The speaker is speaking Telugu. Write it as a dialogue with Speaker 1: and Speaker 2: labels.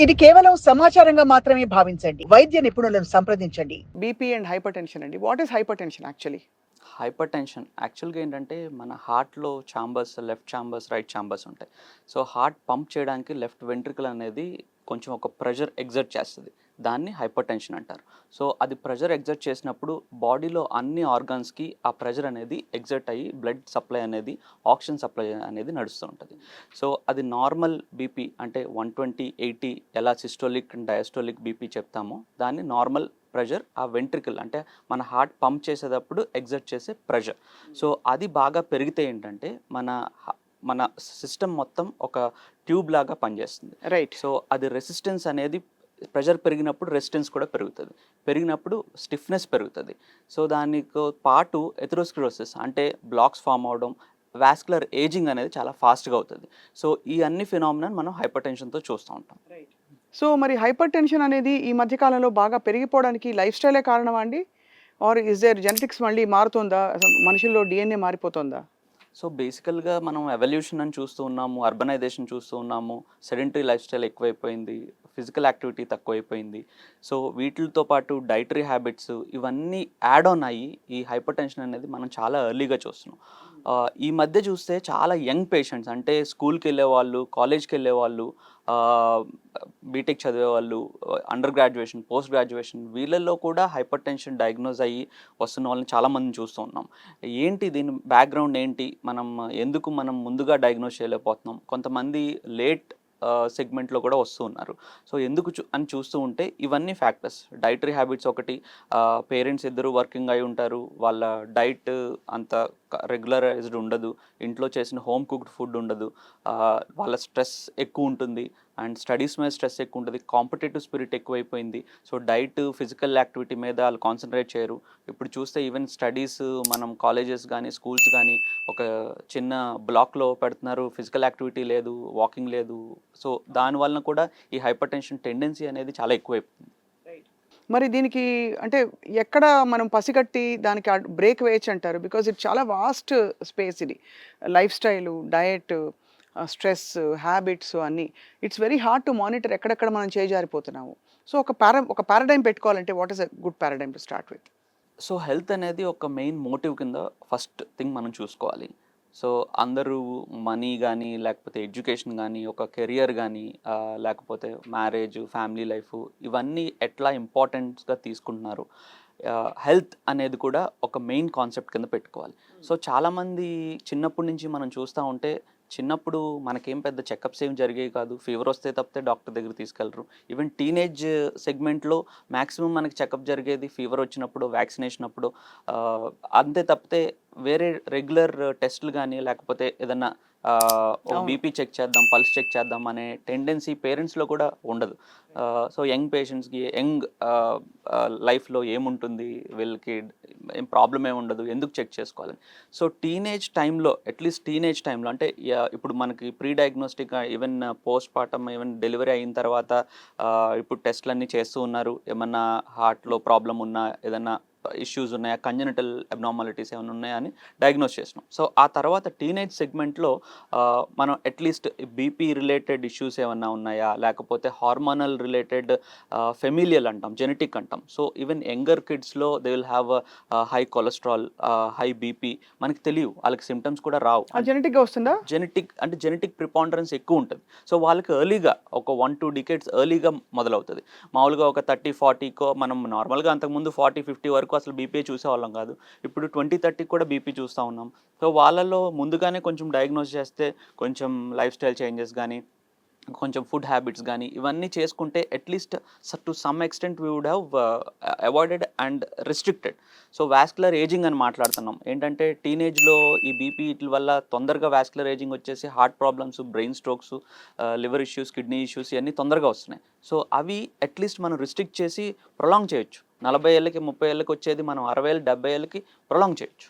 Speaker 1: ఇది కేవలం సమాచారంగా మాత్రమే భావించండి. వైద్య నిపుణులను సంప్రదించండి.
Speaker 2: బీపీ అండ్ హైపర్ టెన్షన్ అండి. What is hyper tension actually?
Speaker 3: Hyper tension యాక్చువల్గా ఏంటంటే మన హార్ట్లో chambers, left chambers, right chambers ఉంటాయి. సో హార్ట్ పంప్ చేయడానికి లెఫ్ట్ వెంట్రికల్ అనేది కొంచెం ఒక ప్రెషర్ ఎగ్జర్ట్ చేస్తుంది. దాన్ని హైపర్ టెన్షన్ అంటారు. సో అది ప్రెషర్ ఎగ్జర్ట్ చేసినప్పుడు బాడీలో అన్ని ఆర్గాన్స్కి ఆ ప్రెషర్ అనేది ఎగ్జర్ట్ అయ్యి బ్లడ్ సప్లై అనేది, ఆక్సిజన్ సప్లై అనేది నడుస్తూ ఉంటుంది. సో అది నార్మల్ బీపీ అంటే 120, 80 ఎలా సిస్టోలిక్ అండ్ డయాస్టోలిక్ బీపీ చెప్తామో దాన్ని నార్మల్ ప్రెషర్ ఆ వెంట్రికల్ అంటే మన హార్ట్ పంప్ చేసేటప్పుడు ఎగ్జర్ట్ చేసే ప్రెషర్. సో అది బాగా పెరిగితే ఏంటంటే మన సిస్టమ్ మొత్తం ఒక ట్యూబ్ లాగా పనిచేస్తుంది.
Speaker 2: రైట్.
Speaker 3: సో అది రెసిస్టెన్స్ అనేది ప్రెషర్ పెరిగినప్పుడు రెసిస్టెన్స్ కూడా పెరుగుతుంది, పెరిగినప్పుడు స్టిఫ్నెస్ పెరుగుతుంది. సో దానితో పాటు ఎథెరోస్క్లెరోసిస్ అంటే బ్లాక్స్ ఫామ్ అవడం, వాస్కులర్ ఏజింగ్ అనేది చాలా ఫాస్ట్గా అవుతుంది. సో ఈ అన్ని ఫినామినన్ మనం హైపర్ టెన్షన్తో చూస్తూ ఉంటాం.
Speaker 2: సో మరి హైపర్ టెన్షన్ అనేది ఈ మధ్య కాలంలో బాగా పెరిగిపోవడానికి లైఫ్ స్టైలే కారణమా అండి? ఆర్ ఇస్ దేర్ జెనెటిక్స్ మళ్ళీ మారుతుందా? అసలు మనుషుల్లో డిఎన్ఏ మారిపోతుందా?
Speaker 3: సో బేసికల్గా మనం ఎవల్యూషన్ అని చూస్తూ ఉన్నాము, అర్బనైజేషన్ చూస్తూ ఉన్నాము, సెడెంటరీ లైఫ్ స్టైల్ ఎక్కువైపోయింది, ఫిజికల్ యాక్టివిటీ తక్కువైపోయింది. సో వీటితో పాటు డైటరీ హ్యాబిట్స్ ఇవన్నీ యాడ్ ఆన్ అయ్యి ఈ హైపర్ టెన్షన్ అనేది మనం చాలా ఎర్లీగా చూస్తున్నాం. ఈ మధ్య చూస్తే చాలా యంగ్ పేషెంట్స్ అంటే స్కూల్కి వెళ్ళేవాళ్ళు, కాలేజ్కి వెళ్ళేవాళ్ళు, బీటెక్ చదివేవాళ్ళు, అండర్ గ్రాడ్యుయేషన్, పోస్ట్ గ్రాడ్యుయేషన్ వీళ్ళల్లో కూడా హైపర్ టెన్షన్ డయాగ్నోజ్ అయ్యి వస్తున్న వాళ్ళని చాలామందిని చూస్తూ ఉన్నాం. ఏంటి దీని బ్యాక్గ్రౌండ్ ఏంటి, ఎందుకు మనం ముందుగా డయాగ్నోజ్ చేయలేకపోతున్నాం? కొంతమంది లేట్ సెగ్మెంట్లో కూడా వస్తూ ఉన్నారు. సో ఎందుకు అని చూస్తూ ఉంటే ఇవన్నీ ఫ్యాక్టర్స్. డైటరీ హ్యాబిట్స్ ఒకటి, పేరెంట్స్ ఇద్దరు వర్కింగ్ అయి ఉంటారు, వాళ్ళ డైట్ అంత రెగ్యులరైజ్డ్ ఉండదు, ఇంట్లో చేసిన హోమ్ కుక్డ్ ఫుడ్ ఉండదు, వాళ్ళ స్ట్రెస్ ఎక్కువ ఉంటుంది అండ్ స్టడీస్ మీద స్ట్రెస్ ఎక్కువ ఉంటుంది, కాంపిటేటివ్ స్పిరిట్ ఎక్కువైపోయింది. సో డైట్, ఫిజికల్ యాక్టివిటీ మీద వాళ్ళు కాన్సన్ట్రేట్ చేయరు. ఇప్పుడు చూస్తే ఈవెన్ స్టడీస్ మనం కాలేజెస్ కానీ స్కూల్స్ కానీ ఒక చిన్న బ్లాక్లో పెడుతున్నారు, ఫిజికల్ యాక్టివిటీ లేదు, వాకింగ్ లేదు. సో దానివల్ల కూడా ఈ హైపర్ టెన్షన్ టెండెన్సీ అనేది చాలా ఎక్కువైపోతుంది.
Speaker 2: మరి దీనికి అంటే ఎక్కడ మనం పసిగట్టి దానికి బ్రేక్ వేయచ్చు అంటారు? బికాజ్ ఇది చాలా వాస్ట్ స్పేస్ ఇది. Life style, diet, stress, habits అన్నీ. It's very hard to monitor ఎక్కడెక్కడ మనం చేజారిపోతున్నాము. సో ఒక పారాడైమ్ పెట్టుకోవాలంటే what is a good paradigm to start with?
Speaker 3: So health అనేది ఒక మెయిన్ మోటివ్ కింద ఫస్ట్ థింగ్ మనం చూసుకోవాలి. సో అందరూ మనీ కానీ లేకపోతే ఎడ్యుకేషన్ కానీ ఒక కెరియర్ కానీ లేకపోతే మ్యారేజ్, ఫ్యామిలీ లైఫ్ ఇవన్నీ ఎట్లా ఇంపార్టెంట్గా తీసుకుంటున్నారు, హెల్త్ అనేది కూడా ఒక మెయిన్ కాన్సెప్ట్ కింద పెట్టుకోవాలి. సో చాలామంది చిన్నప్పటి నుంచి మనం చూస్తూ ఉంటే చిన్నప్పుడు మనకేం పెద్ద చెకప్స్ ఏం జరిగేవి కాదు, ఫీవర్ వస్తే తప్పితే డాక్టర్ దగ్గర తీసుకెళ్ళరు. ఈవెన్ టీనేజ్ సెగ్మెంట్లో మ్యాక్సిమం మనకి చెకప్ జరిగేది ఫీవర్ వచ్చినప్పుడు, వ్యాక్సినేషన్ అప్పుడు, అంతే తప్పితే వేరే రెగ్యులర్ టెస్టులు కానీ లేకపోతే ఏదన్నా బీపీ చెక్ చేద్దాం, పల్స్ చెక్ చేద్దాం అనే టెండెన్సీ పేరెంట్స్లో కూడా ఉండదు. సో యంగ్ పేషెంట్స్కి యంగ్ లైఫ్లో ఏముంటుంది, వీళ్ళకి ఏం ప్రాబ్లం ఏమి ఉండదు, ఎందుకు చెక్ చేసుకోవాలని. సో టీనేజ్ టైంలో, అట్లీస్ట్ టీనేజ్ టైంలో అంటే ఇప్పుడు మనకి pre diagnostic, even post partum, even delivery అయిన తర్వాత ఇప్పుడు టెస్ట్లన్నీ చేస్తూ ఉన్నారు. ఏమన్నా హార్ట్లో ప్రాబ్లం ఉన్నా, ఏదన్నా ఇష్యూస్ ఉన్నాయా, కంజెనిటల్ అబ్నార్మాలిటీస్ ఏమైనా ఉన్నాయా అని డయాగ్నోస్ చేసినాం. సో ఆ తర్వాత టీనేజ్ సెగ్మెంట్లో మనం అట్లీస్ట్ బీపీ రిలేటెడ్ ఇష్యూస్ ఏమన్నా ఉన్నాయా, లేకపోతే హార్మోనల్ రిలేటెడ్, ఫెమిలియల్ అంటాం, జెనెటిక్ అంటాం. సో ఈవెన్ యంగర్ కిడ్స్లో they will have high cholesterol, high BP, మనకి తెలియవు, వాళ్ళకి సిమ్టమ్స్ కూడా రావు.
Speaker 2: జెనెటిక్గా వస్తుందా?
Speaker 3: జెనెటిక్ ప్రిపాండరెన్స్ ఎక్కువ ఉంటుంది. సో వాళ్ళకి ఎర్లీగా ఒక 1-2 డికేడ్స్ ఎర్లీగా మొదలవుతుంది. మామూలుగా ఒక 30-40కో మనం నార్మల్గా అంతకుముందు 40-50 వరకు అసలు బీపీ చూసేవాళ్ళం కాదు, ఇప్పుడు 20-30 కూడా బీపీ చూస్తూ ఉన్నాం. సో వాళ్ళలో ముందుగానే కొంచెం డయాగ్నోస్ చేస్తే కొంచెం లైఫ్ స్టైల్ చేంజెస్ కానీ, కొంచెం ఫుడ్ హ్యాబిట్స్ కానీ ఇవన్నీ చేసుకుంటే at least to some extent we would have avoided and restricted. So vascular ageing అని మాట్లాడుతున్నాం. ఏంటంటే టీనేజ్లో ఈ బీపీ వీటి వల్ల తొందరగా వాస్కులర్ ఏజింగ్ వచ్చేసి heart problems, brain strokes, liver issues, kidney issues ఇవన్నీ తొందరగా వస్తున్నాయి. సో అవి అట్లీస్ట్ మనం రిస్ట్రిక్ట్ చేసి ప్రొలాంగ్ చేయొచ్చు. 40 ఏళ్ళకి 30 ఏళ్ళకి వచ్చేది మనం 60 ఏళ్ళు 70 ఏళ్ళకి ప్రొలాంగ్ చేయొచ్చు.